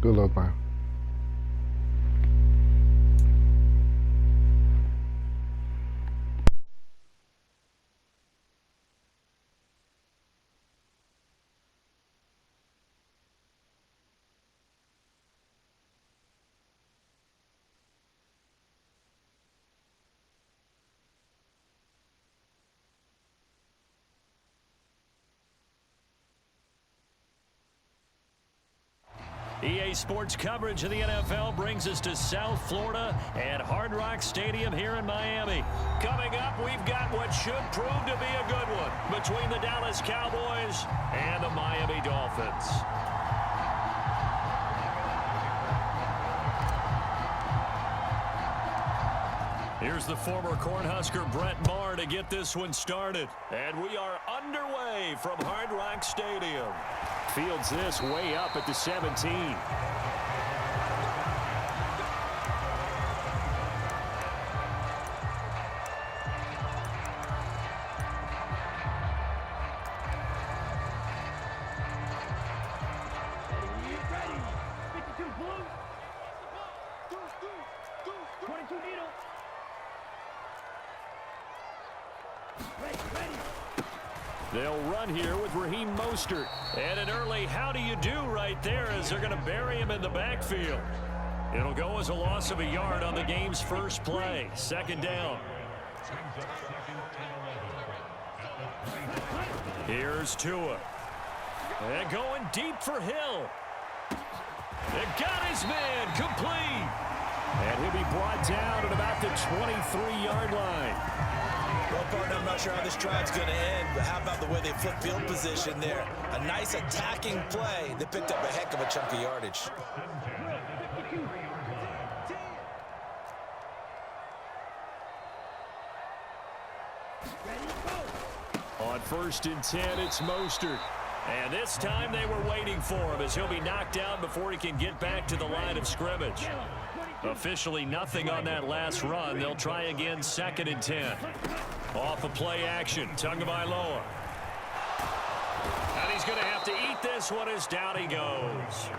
Good luck, man. EA Sports coverage of the NFL brings us to South Florida at Hard Rock Stadium here in Miami. Coming up, we've got what should prove to be a good one between the Dallas Cowboys and the Miami Dolphins. Here's the former Cornhusker Brett Maher to get this one started. And we are underway from Hard Rock Stadium. Fields this way up at the 17. They'll run here with Raheem Mostert. And an early how do you do right there as they're going to bury him in the backfield. It'll go as a loss of a yard on the game's first play. Second down. Here's Tua. And going deep for Hill. It got his man complete. And he'll be brought down at about the 23-yard line. Well, partner, I'm not sure how this drive's going to end, but how about the way they flip field position there? A nice attacking play that picked up a heck of a chunk of yardage. On 1st and 10, it's Mostert. And this time they were waiting for him as he'll be knocked down before he can get back to the line of scrimmage. Officially nothing on that last run. They'll try again 2nd and 10. Off of play action, Tagovailoa. And he's going to have to eat this one as down he goes.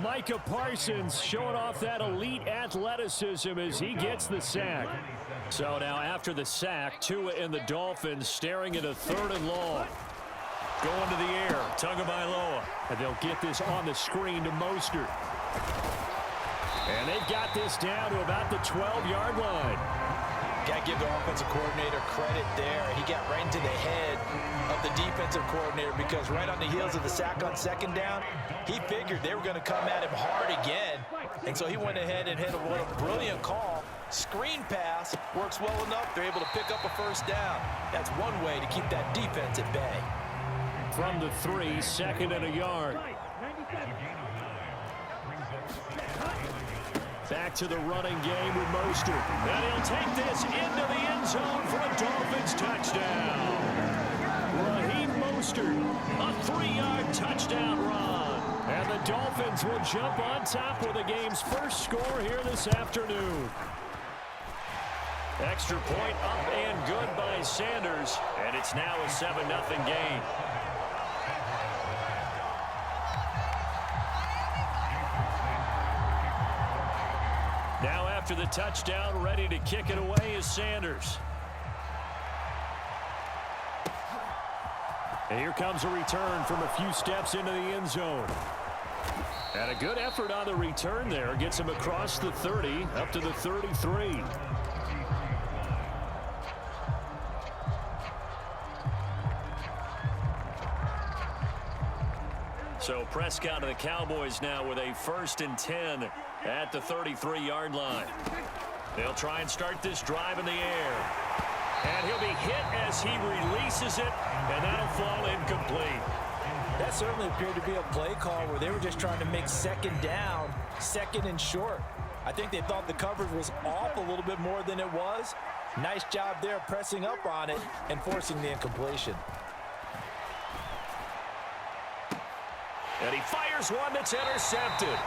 Micah Parsons showing off that elite athleticism as he gets the sack. So now after the sack, Tua and the Dolphins staring at a 3rd and long. Going to the air, Tagovailoa. And they'll get this on the screen to Mostert. And they've got this down to about the 12-yard line. Got to give the offensive coordinator credit there. He got right into the head of the defensive coordinator because right on the heels of the sack on 2nd down, he figured they were going to come at him hard again. And so he went ahead and hit a brilliant call. Screen pass works well enough. They're able to pick up a 1st down. That's one way to keep that defense at bay. From the 3, 2nd and a yard. Back to the running game with Mostert. And he'll take this into the end zone for a Dolphins touchdown. Raheem Mostert, a 3-yard touchdown run. And the Dolphins will jump on top with the game's first score here this afternoon. Extra point up and good by Sanders. And it's now a 7-0 game. Now after the touchdown, ready to kick it away is Sanders. And here comes a return from a few steps into the end zone. And a good effort on the return there. Gets him across the 30, up to the 33. So Prescott and the Cowboys now with a 1st and 10 at the 33-yard line. They'll try and start this drive in the air. And he'll be hit as he releases it, and that'll fall incomplete. That certainly appeared to be a play call where they were just trying to make 2nd down, 2nd and short. I think they thought the coverage was off a little bit more than it was. Nice job there pressing up on it and forcing the incompletion. And He fires one that's intercepted.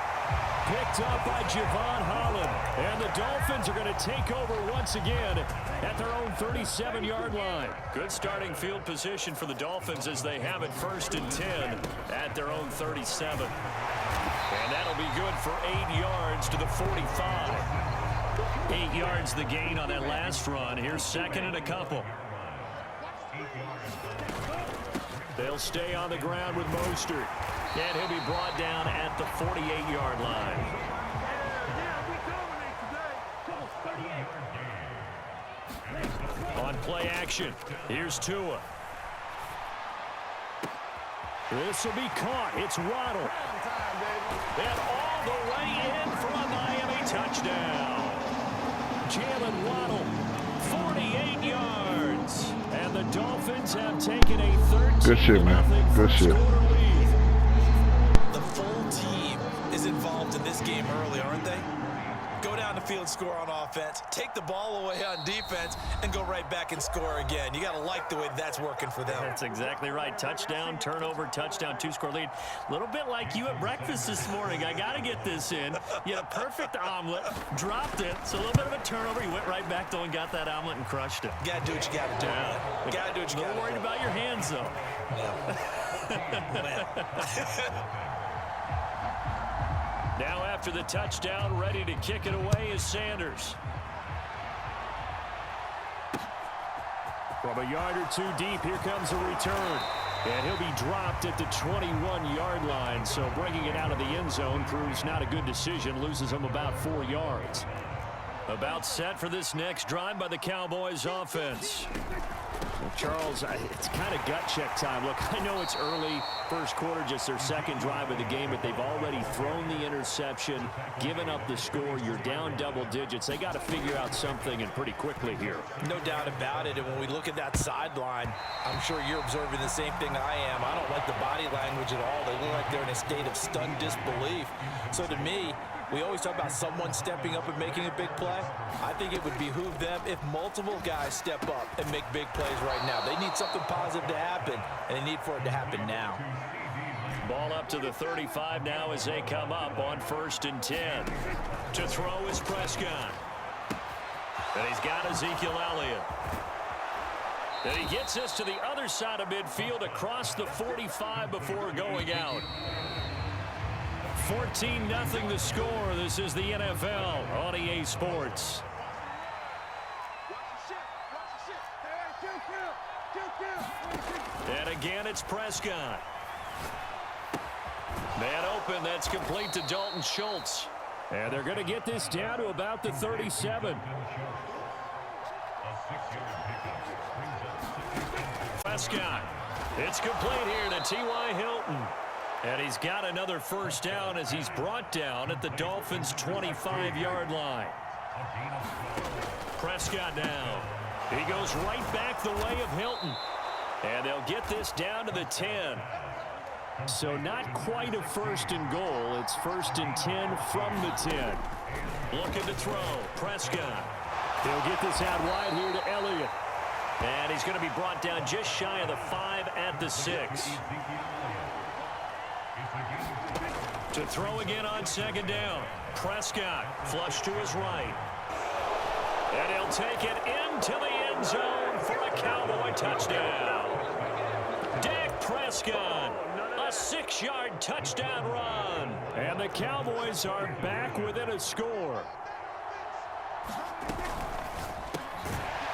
Picked up by Javon Holland. And the Dolphins are going to take over once again at their own 37-yard line. Good starting field position for the Dolphins as they have it 1st and 10 at their own 37. And that'll be good for 8 yards to the 45. 8 yards the gain on that last run. Here's 2nd and a couple. They'll stay on the ground with Mostert. And he'll be brought down at the 48-yard line. On play action, here's Tua. This will be caught. It's Waddle. And all the way in for a Miami touchdown. Jalen Waddle, 48 yards. And the Dolphins have taken a 13-0 Good shit, man. Good shit. The full team is involved in this game early, aren't they? Go down the field, score on offense, take the ball away on defense, and go right back and score again. You got to like the way that's working for them. That's exactly right. Touchdown, turnover, touchdown, 2-score lead. A little bit like you at breakfast this morning. I got to get this in. You had a perfect omelet, dropped it. So a little bit of a turnover. You went right back though and got that omelet and crushed it. You got to do what you got to do. Yeah. You got to do what you got to do. A little worried about your hands though. Yeah. Now after the touchdown, ready to kick it away is Sanders. From a yard or two deep, here comes a return. And he'll be dropped at the 21-yard line. So bringing it out of the end zone proves not a good decision. Loses him about 4 yards. About set for this next drive by the Cowboys offense. Well, Charles, it's kind of gut check time. Look, I know it's early, first quarter, just their second drive of the game, but they've already thrown the interception, given up the score. You're down double digits. They got to figure out something, and pretty quickly here. No doubt about it. And when we look at that sideline, I'm sure you're observing the same thing I am. I don't like the body language at all. They look like they're in a state of stunned disbelief. So to me, we always talk about someone stepping up and making a big play. I think it would behoove them if multiple guys step up and make big plays right now. They need something positive to happen, and they need for it to happen now. Ball up to the 35 now as they come up on 1st and 10. To throw is Prescott. And he's got Ezekiel Elliott. And he gets us to the other side of midfield across the 45 before going out. 14-0 the score. This is the NFL on EA Sports. And again, it's Prescott. Man open, that's complete to Dalton Schultz. And they're going to get this down to about the 37. Prescott. It's complete here to T.Y. Hilton. And he's got another first down as he's brought down at the Dolphins' 25-yard line. Prescott now. He goes right back the way of Hilton. And they'll get this down to the 10. So not quite a 1st and goal. It's 1st and 10 from the 10. Looking to throw. Prescott. He'll get this out wide here to Elliott. And he's going to be brought down just shy of the 5 at the 6. To throw again on 2nd down. Prescott flush to his right. And he'll take it into the end zone for a Cowboy touchdown. Dak Prescott, a 6-yard touchdown run. And the Cowboys are back within a score.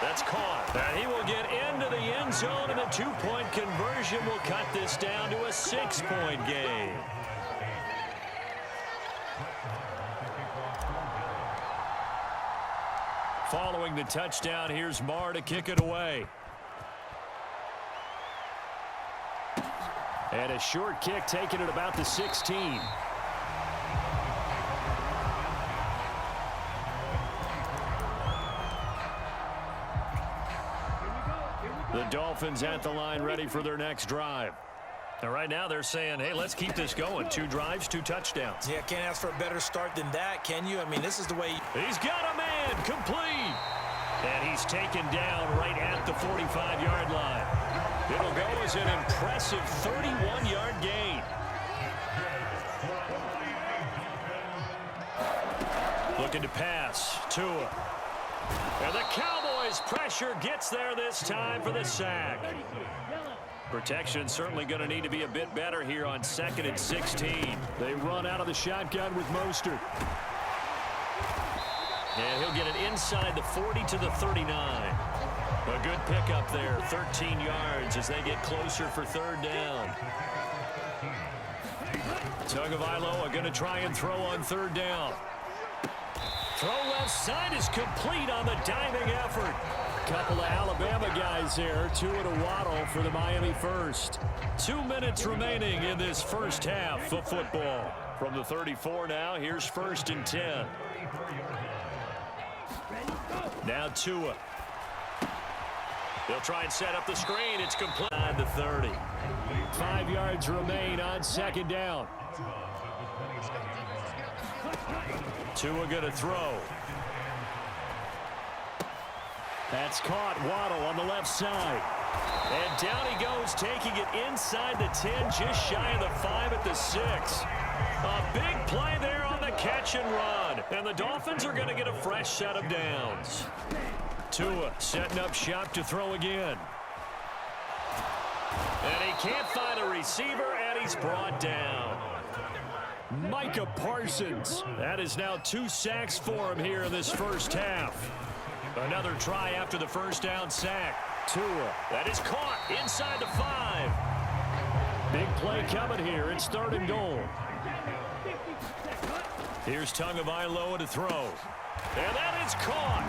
That's caught. And he will get into the end zone, and the 2-point conversion will cut this down to a 6-point game. Following the touchdown, here's Marr to kick it away. And a short kick taken at about the 16. The Dolphins at the line ready for their next drive. And right now they're saying, hey, let's keep this going. 2 drives, 2 touchdowns. Yeah, can't ask for a better start than that, can you? I mean, this is the way. He's got a man, complete. And he's taken down right at the 45-yard line. It'll go as an impressive 31-yard gain. Looking to pass. Tua. And the Cowboys' pressure gets there this time for the sack. Protection certainly going to need to be a bit better here on 2nd and 16. They run out of the shotgun with Mostert. And he'll get it inside the 40 to the 39. A good pickup there, 13 yards as they get closer for 3rd down. Tagovailoa going to try and throw on 3rd down. Throw left side is complete on the diving effort. Couple of Alabama guys there, Tua to Waddle for the Miami first. 2 minutes remaining in this first half of football. From the 34 now, here's 1st and 10. Now Tua. They'll try and set up the screen. It's complete on the 30. 5 yards remain on 2nd down. Tua going to throw. That's caught. Waddle on the left side. And down he goes, taking it inside the 10, just shy of the 5 at the 6. A big play there on the catch and run. And the Dolphins are going to get a fresh set of downs. Tua setting up shop to throw again. And he can't find a receiver, and he's brought down. Micah Parsons. That is now 2 sacks for him here in this first half. Another try after the first down sack. Tua. That is caught inside the 5. Big play coming here. It's 3rd and goal. Here's Tagovailoa to throw. And that is caught.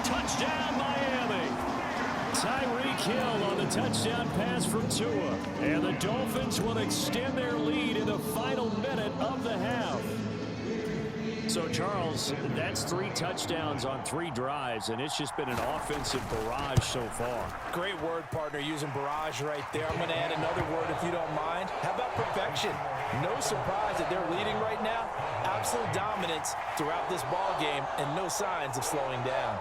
Touchdown, Miami. Tyreek Hill on the touchdown pass from Tua. And the Dolphins will extend their lead in the final minute of the half. So, Charles, that's 3 touchdowns on 3 drives, and it's just been an offensive barrage so far. Great word, partner, using barrage right there. I'm going to add another word if you don't mind. How about perfection? No surprise that they're leading right now. Absolute dominance throughout this ball game and no signs of slowing down.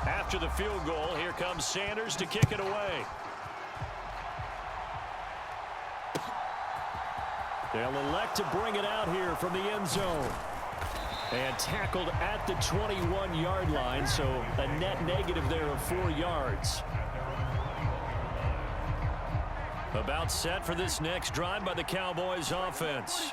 After the field goal, here comes Sanders to kick it away. They'll elect to bring it out here from the end zone. And tackled at the 21-yard line, so a net negative there of 4 yards. About set for this next drive by the Cowboys offense.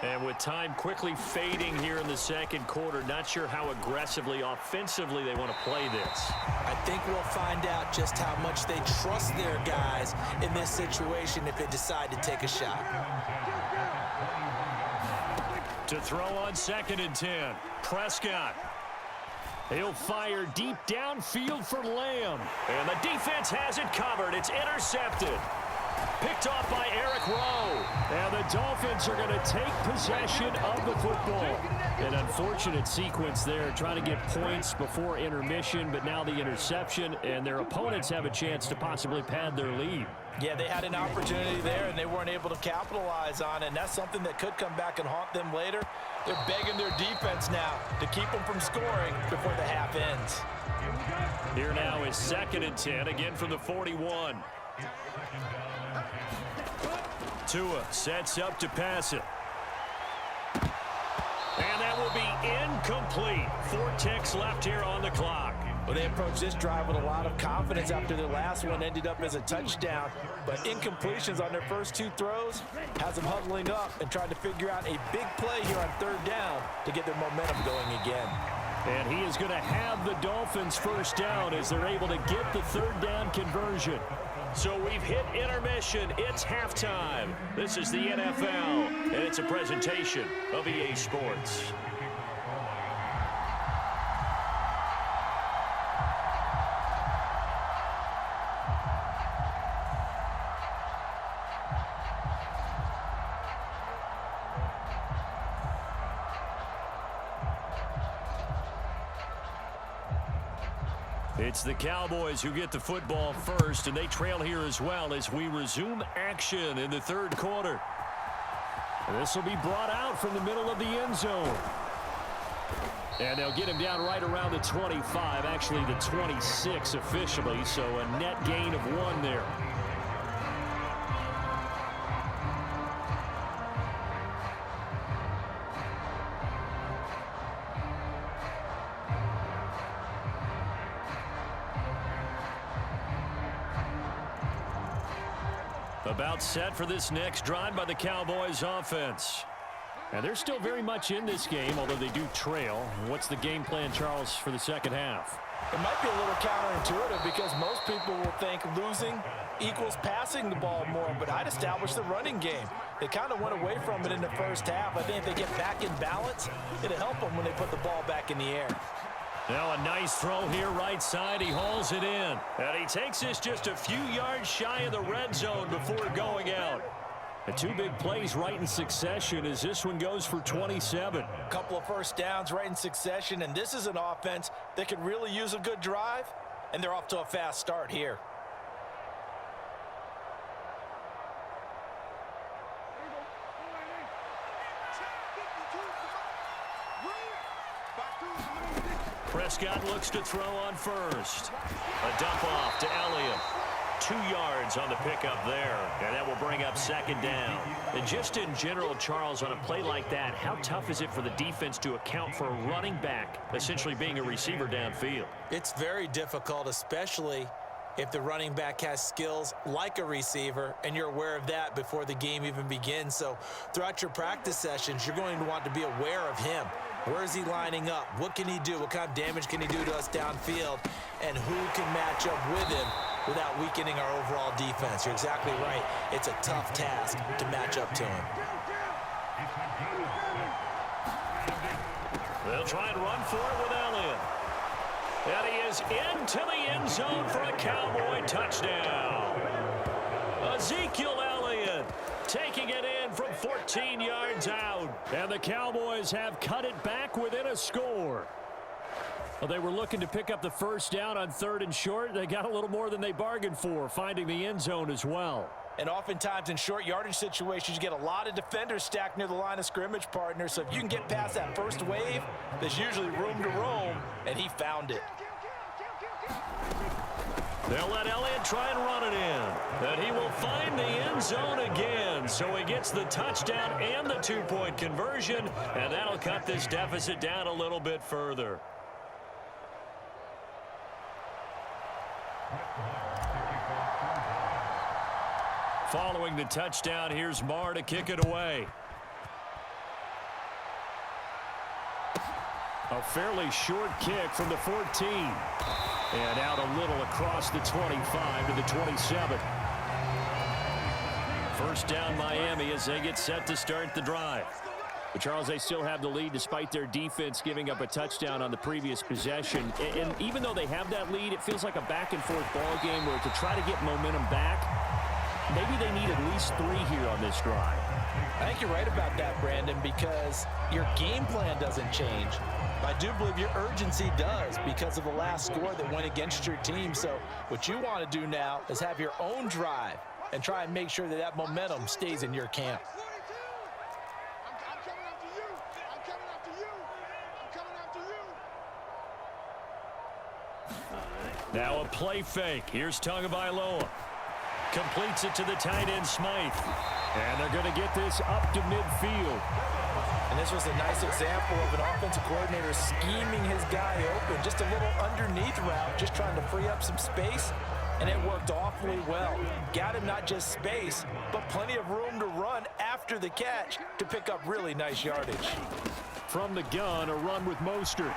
And with time quickly fading here in the 2nd quarter, not sure how aggressively, offensively they want to play this. I think we'll find out just how much they trust their guys in this situation if they decide to take a shot. To throw on 2nd and 10, Prescott. He'll fire deep downfield for Lamb. And the defense has it covered. It's intercepted. Picked off by Eric Rowe. And the Dolphins are going to take possession of the football. An unfortunate sequence there, trying to get points before intermission, but now the interception, and their opponents have a chance to possibly pad their lead. Yeah, they had an opportunity there, and they weren't able to capitalize on it, and that's something that could come back and haunt them later. They're begging their defense now to keep them from scoring before the half ends. Here now is 2nd and 10, again from the 41. Tua sets up to pass it. And that will be incomplete. 4 ticks left here on the clock. Well, they approached this drive with a lot of confidence after their last one ended up as a touchdown. But incompletions on their first 2 throws has them huddling up and trying to figure out a big play here on 3rd down to get their momentum going again. And he is going to have the Dolphins first down as they're able to get the 3rd down conversion. So we've hit intermission. It's halftime. This is the NFL, and it's a presentation of EA Sports. It's the Cowboys who get the football first, and they trail here as well as we resume action in the 3rd quarter. This will be brought out from the middle of the end zone. And they'll get him down right around the 25, actually the 26 officially, so a net gain of 1 there. About set for this next drive by the Cowboys offense. And they're still very much in this game, although they do trail. What's the game plan, Charles, for the second half? It might be a little counterintuitive because most people will think losing equals passing the ball more, but I'd establish the running game. They kind of went away from it in the first half. I think if they get back in balance, it'll help them when they put the ball back in the air. Now a nice throw here right side. He hauls it in. And he takes this just a few yards shy of the red zone before going out. The 2 big plays right in succession as this one goes for 27. A couple of first downs right in succession, and this is an offense that could really use a good drive, and they're off to a fast start here. Prescott looks to throw on first. A dump off to Elliott. 2 yards on the pickup there, and that will bring up second down. And just in general, Charles, on a play like that, how tough is it for the defense to account for a running back essentially being a receiver downfield? It's very difficult, especially if the running back has skills like a receiver, and you're aware of that before the game even begins. So throughout your practice sessions, you're going to want to be aware of him. Where is he lining up? What can he do? What kind of damage can he do to us downfield? And who can match up with him without weakening our overall defense? You're exactly right. It's a tough task to match up to him. They'll try and run for it with Elliott. And he is into the end zone for a Cowboy touchdown. Ezekiel Elliott taking it in from 14 yards out. And the Cowboys have cut it back within a score. Well, they were looking to pick up the first down on 3rd and short. They got a little more than they bargained for, finding the end zone as well. And oftentimes in short yardage situations, you get a lot of defenders stacked near the line of scrimmage partners. So if you can get past that first wave, there's usually room to roam, and he found it. They'll let Elliott try and run it in. And he will find the end zone again. So he gets the touchdown and the 2-point conversion, and that'll cut this deficit down a little bit further. Following the touchdown, here's Marr to kick it away. A fairly short kick from the 14. And out a little across the 25 to the 27. First down Miami as they get set to start the drive. But Charles, they still have the lead despite their defense giving up a touchdown on the previous possession. And even though they have that lead, it feels like a back-and-forth ball game where to try to get momentum back, maybe they need at least 3 here on this drive. I think you're right about that, Brandon, because your game plan doesn't change. I do believe your urgency does because of the last score that went against your team. So what you want to do now is have your own drive and try and make sure that that momentum stays in your camp. Now a play fake. Here's Tagovailoa. Completes it to the tight end Smythe. And they're going to get this up to midfield. And this was a nice example of an offensive coordinator scheming his guy open. Just a little underneath route, just trying to free up some space. And it worked awfully well. Got him not just space, but plenty of room to run after the catch to pick up really nice yardage. From the gun, a run with Mostert.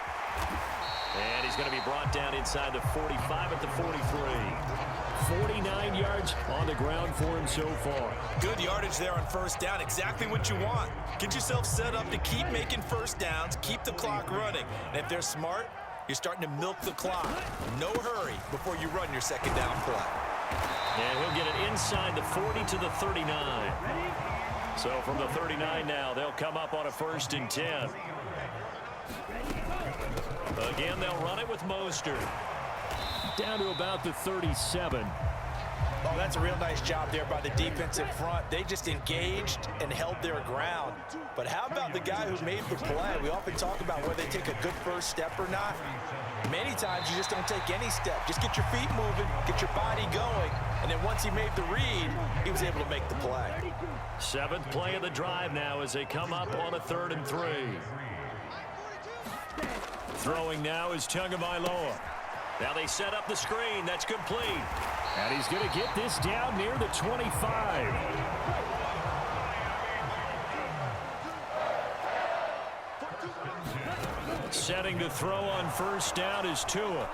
And he's going to be brought down inside the 45 at the 43. 49 yards on the ground for him so far. Good yardage there on first down. Exactly what you want. Get yourself set up to keep making first downs, keep the clock running. And if they're smart, you're starting to milk the clock. No hurry before you run your second down play. And he'll get it inside the 40 to the 39. So from the 39 now, they'll come up on a 1st and 10. Again, they'll run it with Mostert. Down to about the 37. Oh, that's a real nice job there by the defensive front. They just engaged and held their ground. But how about the guy who made the play? We often talk about whether they take a good first step or not. Many times you just don't take any step. Just get your feet moving, get your body going, and then once he made the read, he was able to make the play. 7th play of the drive now as they come up on a 3rd and 3. Throwing now is Tagovailoa. Now they set up the screen. That's complete. And he's going to get this down near the 25. Setting to throw on 1st down is Tua.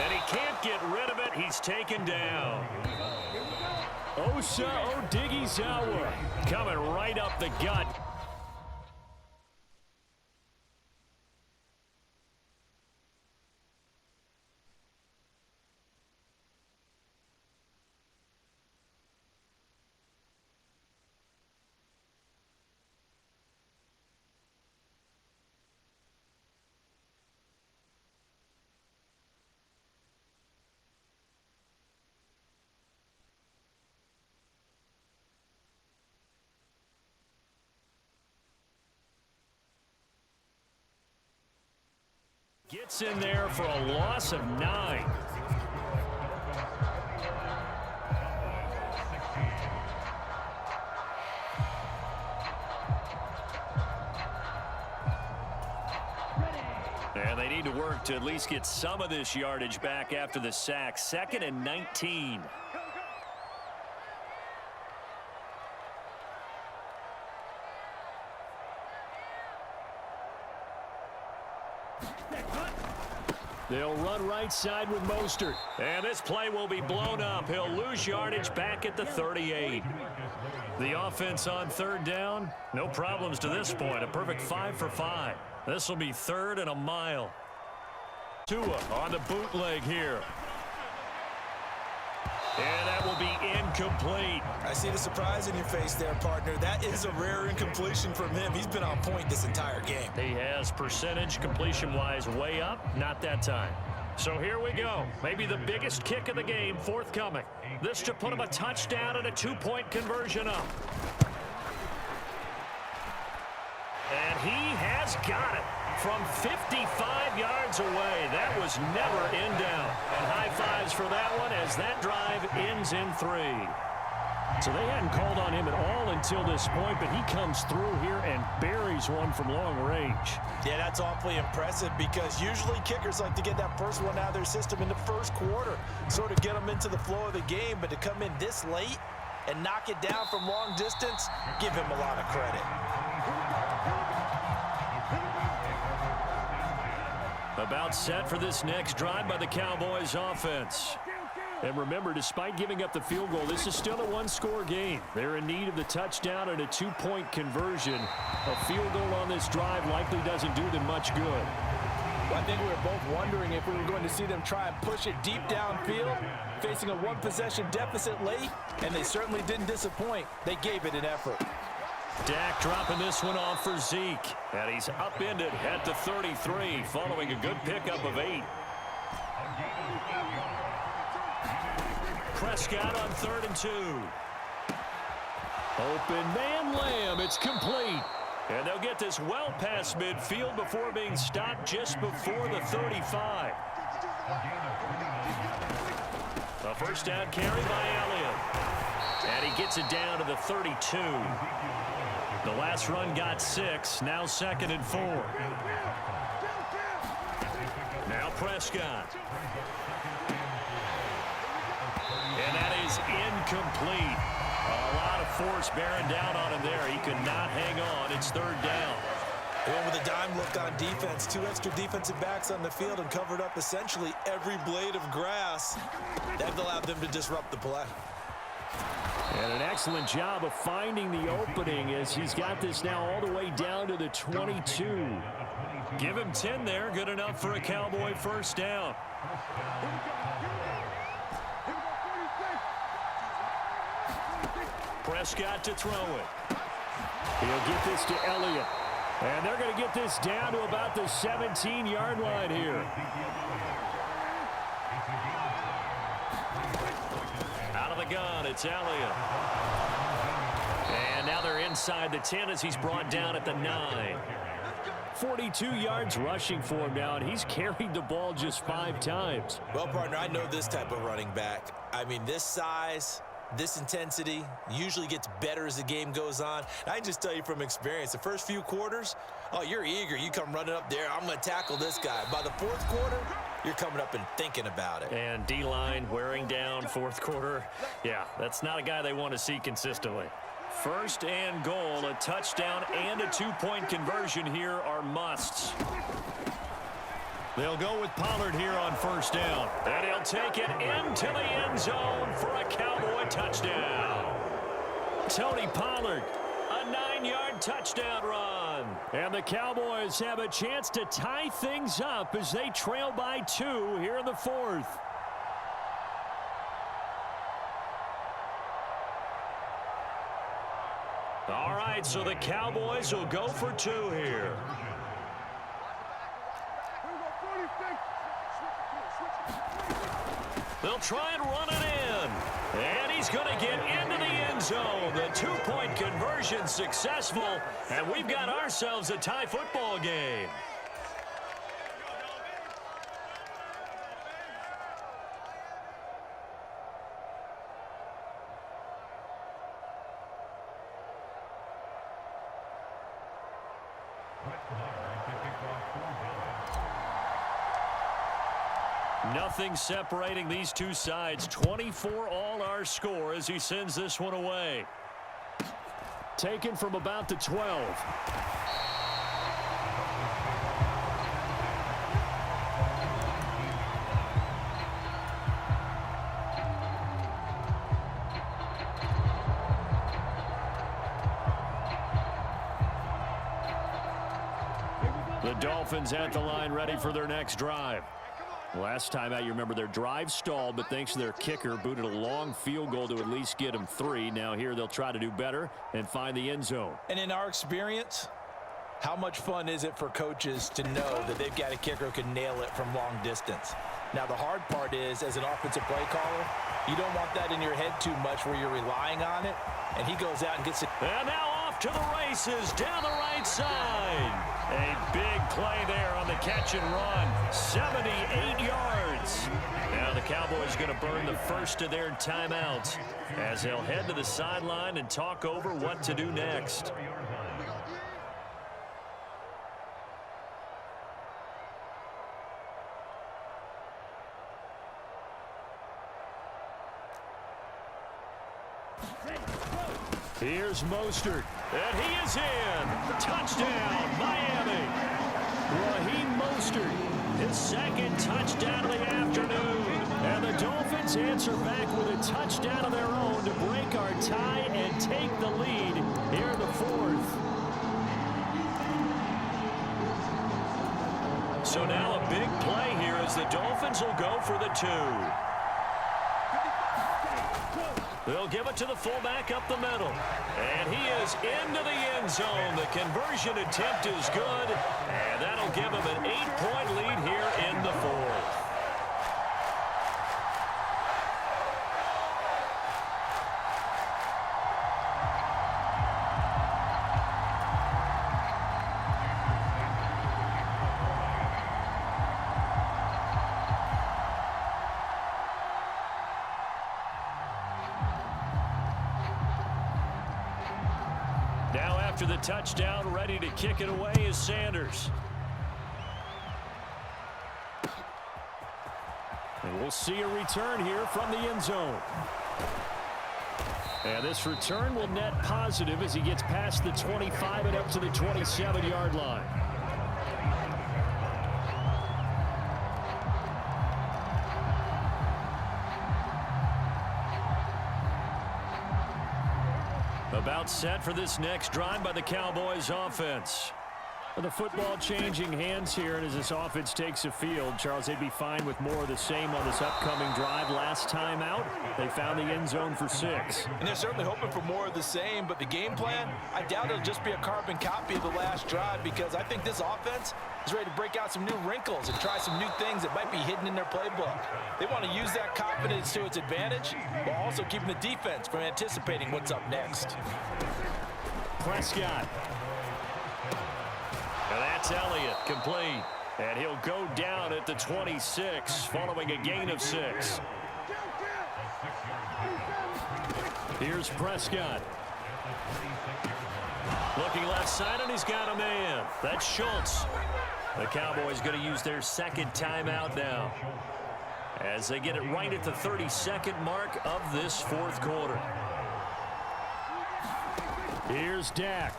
And he can't get rid of it. He's taken down. Osa Odighizuwa coming right up the gut. Gets in there for a loss of 9. And they need to work to at least get some of this yardage back after the sack. 2nd and 19. They'll run right side with Mostert. And this play will be blown up. He'll lose yardage back at the 38. The offense on 3rd down. No problems to this point. A perfect 5 for 5. This will be 3rd and a mile. Tua on the bootleg here. And that will be incomplete. I see the surprise in your face there, partner. That is a rare incompletion from him. He's been on point this entire game. He has percentage completion-wise way up. Not that time. So here we go. Maybe the biggest kick of the game forthcoming. This to put him a touchdown and a 2-point conversion up. And he has got it from 55 yards away. That was never in doubt. And high fives for that one as that drive ends in 3. So they hadn't called on him at all until this point, but he comes through here and buries one from long range. Yeah, that's awfully impressive because usually kickers like to get that first one out of their system in the first quarter, sort of get them into the flow of the game, but to come in this late and knock it down from long distance, give him a lot of credit. About set for this next drive by the Cowboys offense. And remember, despite giving up the field goal, this is still a 1-score game. They're in need of the touchdown and a 2-point conversion. A field goal on this drive likely doesn't do them much good. Well, I think we were both wondering if we were going to see them try and push it deep downfield, facing a 1-possession deficit late, and they certainly didn't disappoint. They gave it an effort. Dak dropping this one off for Zeke. And he's upended at the 33 following a good pickup of 8. Prescott on 3rd and 2. Open man Lamb. It's complete. And they'll get this well past midfield before being stopped just before the 35. A first down carry by Elliott. And he gets it down to the 32. The last run got 6. Now 2nd and 4. Now Prescott. And that is incomplete. A lot of force bearing down on him there. He could not hang on. It's 3rd down. And with a dime look on defense, 2 extra defensive backs on the field and covered up essentially every blade of grass. That allowed them to disrupt the play. And an excellent job of finding the opening as he's got this now all the way down to the 22. Give him 10 there. Good enough for a Cowboy first down. Prescott to throw it. He'll get this to Elliott. And they're going to get this down to about the 17-yard line here. Out of the gun. It's Elliott. And now they're inside the 10 as he's brought down at the 9. 42 yards rushing for him now, and he's carried the ball just 5 times. Well, partner, I know this type of running back. I mean, this size, this intensity usually gets better as the game goes on. And I can just tell you from experience, the first few quarters, oh, you're eager. You come running up there, I'm going to tackle this guy. By the fourth quarter, you're coming up and thinking about it. And D-line wearing down fourth quarter. Yeah, that's not a guy they want to see consistently. First and goal, a touchdown and a 2-point conversion here are musts. They'll go with Pollard here on first down. And he'll take it into the end zone for a Cowboy touchdown. Tony Pollard, a 9-yard touchdown run. And the Cowboys have a chance to tie things up as they trail by 2 here in the 4th. All right, so the Cowboys will go for 2 here. They'll try and run it in. And he's going to get into the end zone. The 2-point conversion successful. And we've got ourselves a tie football game. Nothing separating these two sides. 24 all our score as he sends this one away. Taken from about the 12. The Dolphins at the line ready for their next drive. Last time out, you remember their drive stalled, but thanks to their kicker, booted a long field goal to at least get them 3. Now here they'll try to do better and find the end zone. And in our experience, how much fun is it for coaches to know that they've got a kicker who can nail it from long distance? Now the hard part is, as an offensive play caller, you don't want that in your head too much where you're relying on it, and he goes out and gets it. And now off to the races down the right side. A big play there on the catch and run. 78 yards. Now the Cowboys going to burn the first of their timeouts as they'll head to the sideline and talk over what to do next. Here's Mostert, and he is in. Touchdown, Miami. Raheem Mostert, his second touchdown of the afternoon. And the Dolphins answer back with a touchdown of their own to break our tie and take the lead here in the 4th. So now a big play here as the Dolphins will go for the 2. They'll give it to the fullback up the middle. And he is into the end zone. The conversion attempt is good. And that'll give him an 8-point lead here in the 4th. Now after the touchdown, ready to kick it away is Sanders. And we'll see a return here from the end zone. And this return will net positive as he gets past the 25 and up to the 27-yard line. About set for this next drive by the Cowboys offense. The football changing hands here, and as this offense takes the field, Charles, they'd be fine with more of the same on this upcoming drive. Last time out, they found the end zone for 6. And they're certainly hoping for more of the same, but the game plan, I doubt it'll just be a carbon copy of the last drive, because I think this offense is ready to break out some new wrinkles and try some new things that might be hidden in their playbook. They want to use that confidence to its advantage while also keeping the defense from anticipating what's up next. Prescott. And that's Elliott, complete. And he'll go down at the 26 following a gain of 6. Here's Prescott. Looking left side, and he's got a man. That's Schultz. The Cowboys going to use their second timeout now, as they get it right at the 32nd mark of this fourth quarter. Here's Dak.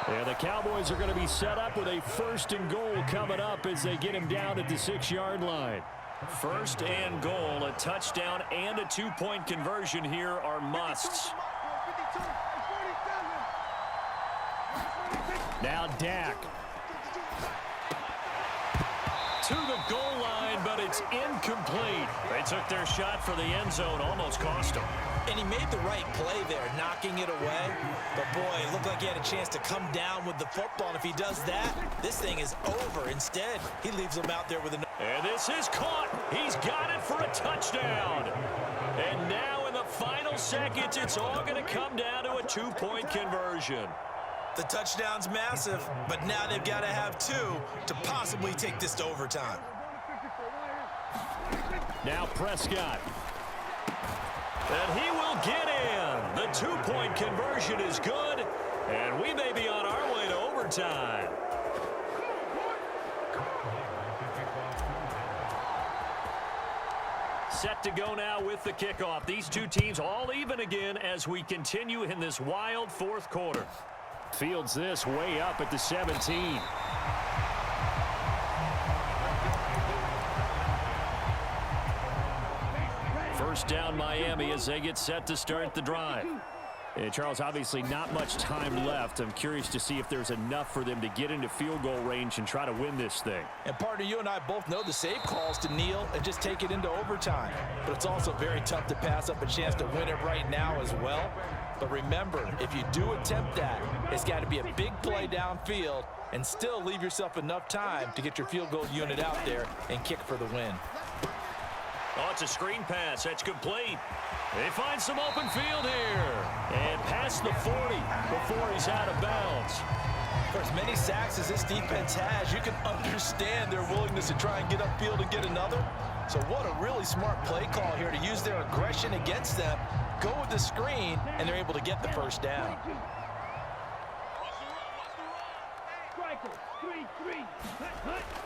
And the Cowboys are going to be set up with a 1st and goal coming up as they get him down at the 6-yard line. 1st and goal, a touchdown and a 2-point conversion here are musts. Now Dak. To the goal line, but it's incomplete. They took their shot for the end zone, almost cost them. And he made the right play there, knocking it away. But, boy, it looked like he had a chance to come down with the football. And if he does that, this thing is over. Instead, he leaves him out there with a... And this is caught. He's got it for a touchdown. And now in the final seconds, it's all going to come down to a 2-point conversion. The touchdown's massive, but now they've got to have 2 to possibly take this to overtime. Now Prescott. And he will get in. The 2-point conversion is good, and we may be on our way to overtime. Set to go now with the kickoff. These two teams all even again as we continue in this wild fourth quarter. Fields this way up at the 17. First down Miami as they get set to start the drive. And Charles, obviously not much time left. I'm curious to see if there's enough for them to get into field goal range and try to win this thing. And partner, you and I both know the save calls to kneel and just take it into overtime. But it's also very tough to pass up a chance to win it right now as well. But remember, if you do attempt that, it's got to be a big play downfield and still leave yourself enough time to get your field goal unit out there and kick for the win. Oh, it's a screen pass. That's complete. They find some open field here. And past the 40 before he's out of bounds. For as many sacks as this defense has, you can understand their willingness to try and get upfield and get another. So what a really smart play call here to use their aggression against them, go with the screen, and they're able to get the first down.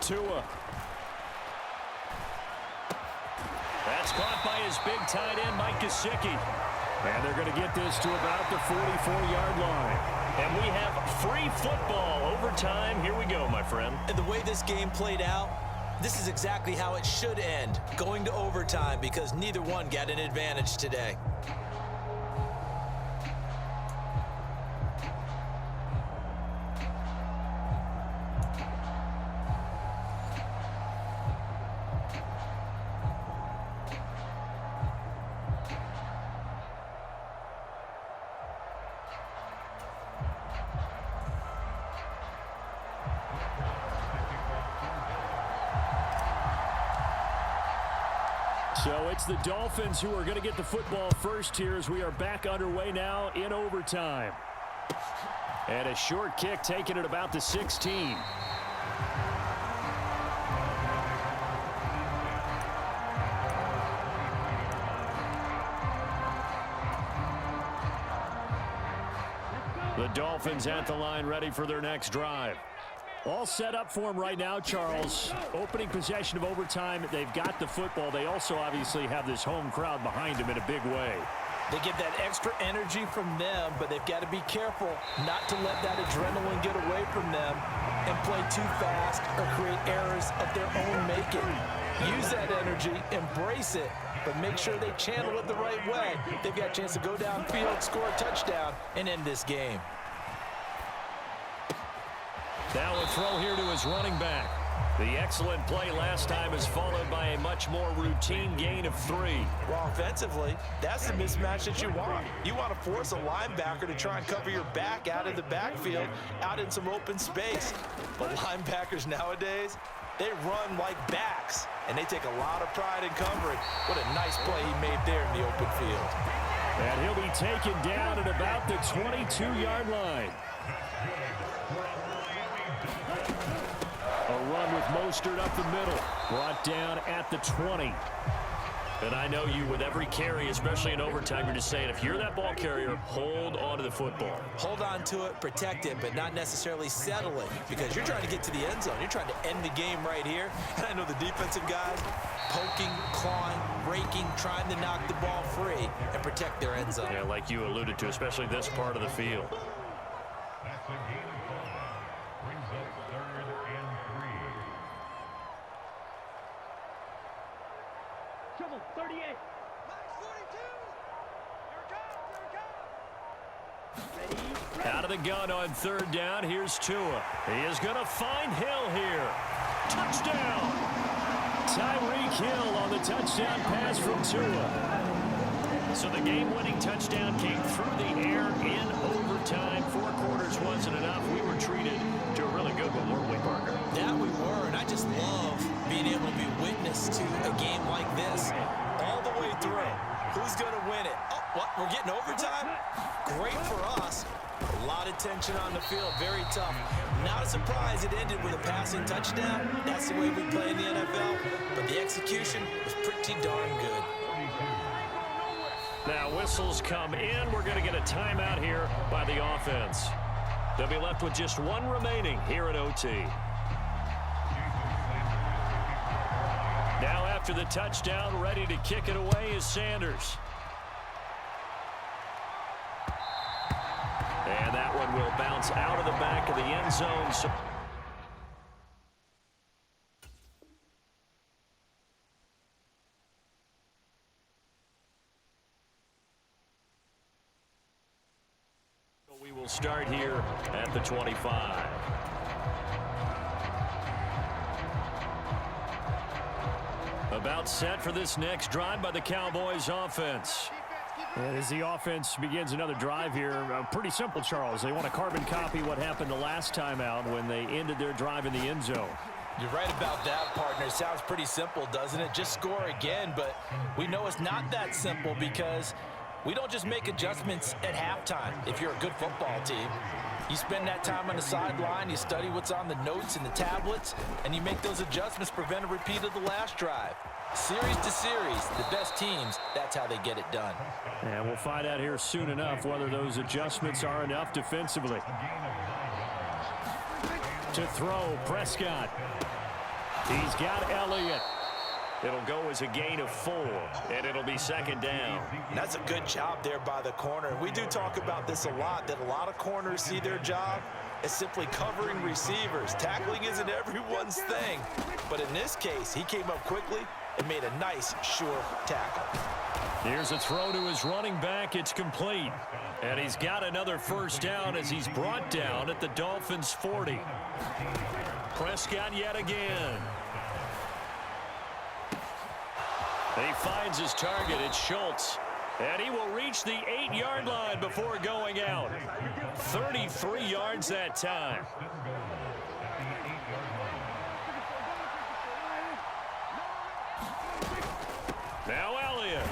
Tua. That's caught by his big tight end, Mike Gesicki. And they're going to get this to about the 44-yard line. And we have free football overtime. Here we go, my friend. And the way this game played out, this is exactly how it should end, going to overtime, because neither one got an advantage today. So it's the Dolphins who are going to get the football first here as we are back underway now in overtime. And a short kick taken at about the 16. The Dolphins at the line ready for their next drive. All set up for him right now, Charles. Opening possession of overtime. They've got the football. They also obviously have this home crowd behind them in a big way. They get that extra energy from them, but they've got to be careful not to let that adrenaline get away from them and play too fast or create errors of their own making. Use that energy, embrace it, but make sure they channel it the right way. They've got a chance to go downfield, score a touchdown, and end this game. Now a throw here to his running back. The excellent play last time is followed by a much more routine gain of 3. Well, offensively, that's the mismatch that you want. You want to force a linebacker to try and cover your back out in the backfield, out in some open space. But linebackers nowadays, they run like backs, and they take a lot of pride in covering. What a nice play he made there in the open field. And he'll be taken down at about the 22-yard line. A run with Mostert up the middle. Brought down at the 20. And I know you, with every carry, especially in overtime, you're just saying, if you're that ball carrier, hold on to the football. Hold on to it, protect it, but not necessarily settle it, because you're trying to get to the end zone. You're trying to end the game right here. And I know the defensive guys poking, clawing, raking, trying to knock the ball free and protect their end zone. Yeah, like you alluded to, especially this part of the field. Trouble, 38. Out of the gun on third down. Here's Tua. He is going to find Hill here. Touchdown. Tyreek Hill on the touchdown pass from Tua. So the game-winning touchdown came through the air in overtime. 4 quarters wasn't enough. We were treated to a really good one, weren't we, Parker? That we were, and I just love being able to be witness to a game like this all the way through. Who's going to win it? Oh, what? We're getting overtime? Great for us. A lot of tension on the field. Very tough. Not a surprise it ended with a passing touchdown. That's the way we play in the NFL. But the execution was pretty darn good. Now whistles come in. We're going to get a timeout here by the offense. They'll be left with just 1 remaining here at OT. Now after the touchdown, ready to kick it away is Sanders. And that one will bounce out of the back of the end zone. So we will start here at the 25. About set for this next drive by the Cowboys offense. And as the offense begins another drive here, pretty simple, Charles. They want to carbon copy what happened the last time out when they ended their drive in the end zone. You're right about that, partner. Sounds pretty simple, doesn't it? Just score again, but we know it's not that simple because we don't just make adjustments at halftime. If you're a good football team, you spend that time on the sideline, you study what's on the notes and the tablets, and you make those adjustments, prevent a repeat of the last drive. Series to series, the best teams, that's how they get it done. And we'll find out here soon enough whether those adjustments are enough defensively. To throw, Prescott. He's got Elliott. It'll go as a gain of 4, and it'll be second down. And that's a good job there by the corner. We do talk about this a lot, that a lot of corners see their job as simply covering receivers. Tackling isn't everyone's thing. But in this case, he came up quickly and made a nice, sure tackle. Here's a throw to his running back. It's complete. And he's got another first down as he's brought down at the Dolphins' 40. Prescott yet again. He finds his target. It's Schultz. And he will reach the 8-yard line before going out. 33 yards that time. Now Elliott.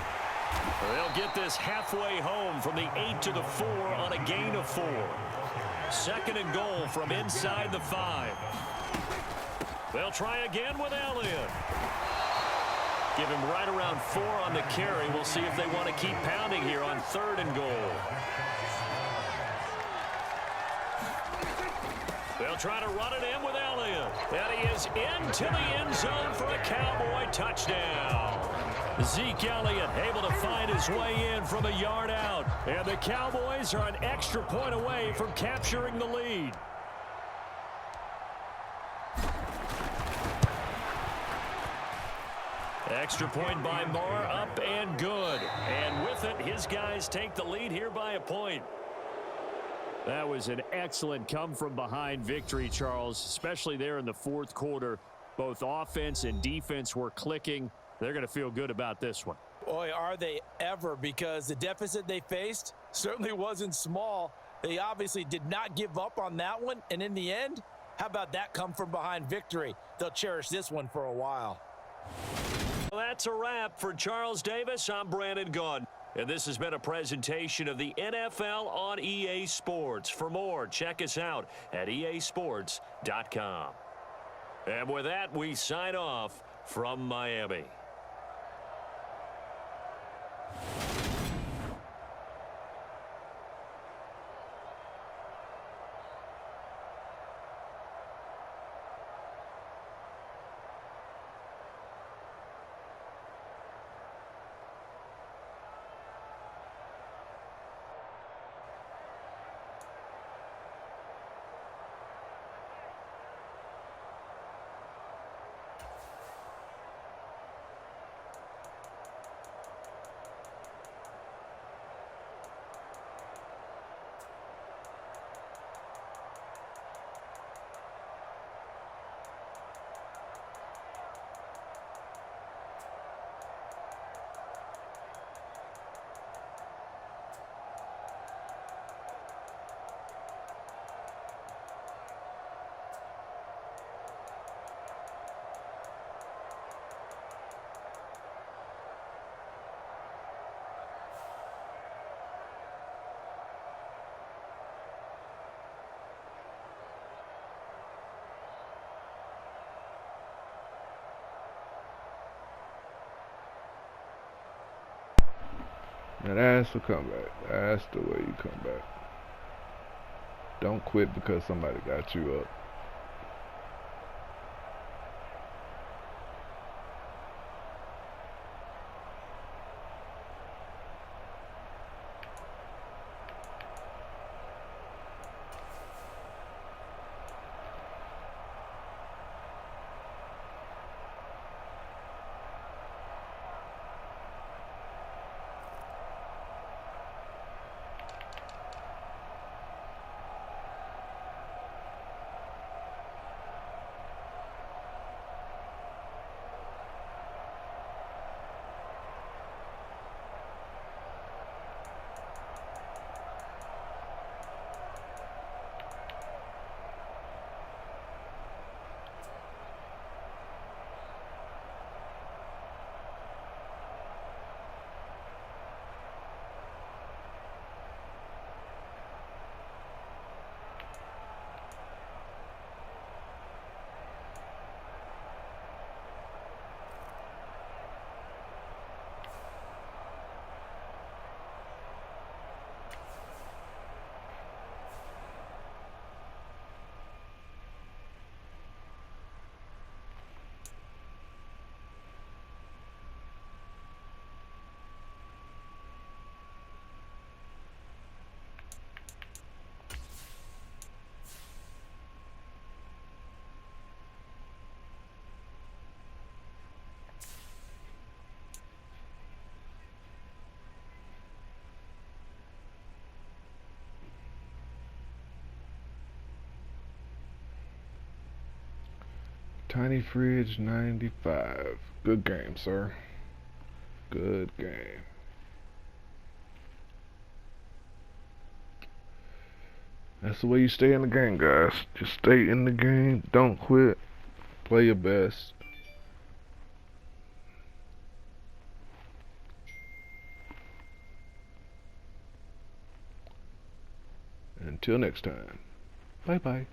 They'll get this halfway home from the 8 to the 4 on a gain of 4. Second and goal from inside the 5. They'll try again with Elliott. Give him right around 4 on the carry. We'll see if they want to keep pounding here on 3rd and goal. They'll try to run it in with Elliott. And he is into the end zone for a Cowboy touchdown. Zeke Elliott able to find his way in from a yard out. And the Cowboys are an extra point away from capturing the lead. Extra point by Moore, up and good. And with it, his guys take the lead here by a point. That was an excellent come-from-behind victory, Charles, especially there in the fourth quarter. Both offense and defense were clicking. They're going to feel good about this one. Boy, are they ever, because the deficit they faced certainly wasn't small. They obviously did not give up on that one, and in the end, how about that come-from-behind victory? They'll cherish this one for a while. Well, that's a wrap. For Charles Davis, I'm Brandon Gaudin. And this has been a presentation of the NFL on EA Sports. For more, check us out at easports.com. And with that, we sign off from Miami. Now that's the comeback. That's the way you come back. Don't quit because somebody got you up. tiny-fridge95. Good game, sir. Good game. That's the way you stay in the game, guys. Just stay in the game. Don't quit. Play your best. Until next time. Bye-bye.